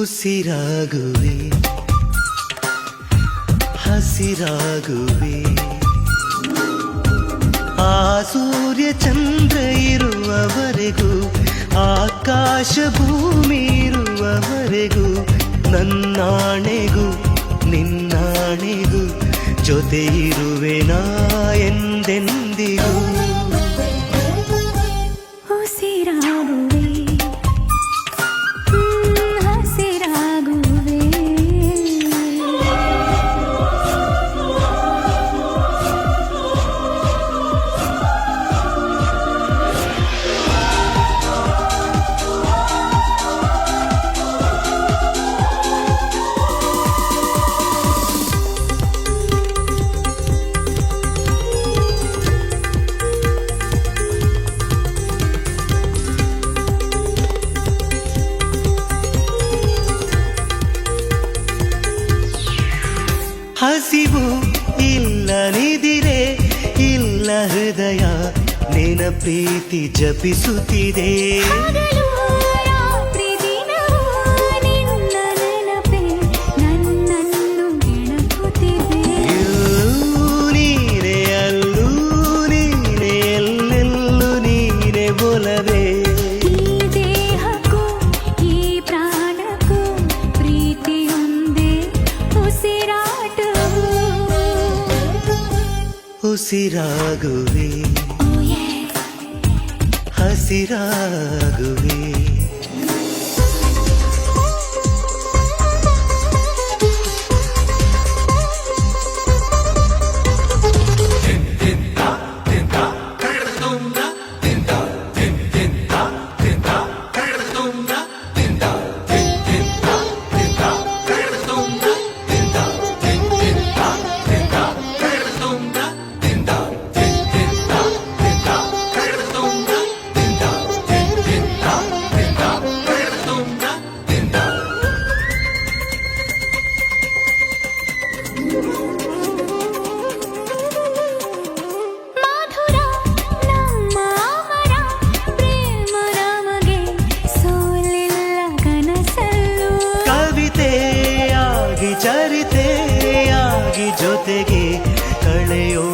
ಉಸಿರಾಗುವೆ ಹಸಿರಾಗುವೆ ಆ ಸೂರ್ಯ ಚಂದ್ರ ಇರುವವರೆಗೂ ಆಕಾಶ ಭೂಮಿ ಇರುವವರೆಗೂ ನನ್ನಾಣೆಗೂ ನಿನ್ನಾಣೆಗೂ ಜೊತೆ ಇರುವೆನಾ ಎಂದೆಂದಿಗೂ ಉಸಿರಾಗುವೆ ಹಸಿರಾಗುವೆ ಹಸಿವು ಇಲ್ಲ ನಿದಿರೆ ಇಲ್ಲ ಹೃದಯ ನಿನ ಪ್ರೀತಿ ಜಪಿಸುತ್ತಿದೆ ಹಗಲು ರಾತ್ರಿ ದಿನವೂ ನಿನ್ನ ನೆನಪೇ ನನ್ನನ್ನು ನೆನಪುತ್ತಿದೆ ನೀನೆ ಅಲ್ಲೂ ನೀನೆ ಎಲ್ಲೆಲ್ಲೂ ನೀನೆ ಒಲವೇ ಈ ದೇಹಕ್ಕೂ ಈ ಪ್ರಾಣಕ್ಕೂ ಪ್ರೀತಿಯೊಂದೇ ಉಸಿರಾಟವು ಉಸಿರಾಗುವೆ ಹಸಿರಾಗುವೆ ಮಧುರ ನಮ್ಮ ಅಮರ ಪ್ರೇಮ ನಮಗೆ ಸೋಲಿಲ್ಲ ಕನಸಲ್ಲೂ ಕವಿತೆಯಾಗಿ ಚರಿತೆಯಾಗಿ ಜೊತೆಗೆ ಕಳೆಯೋ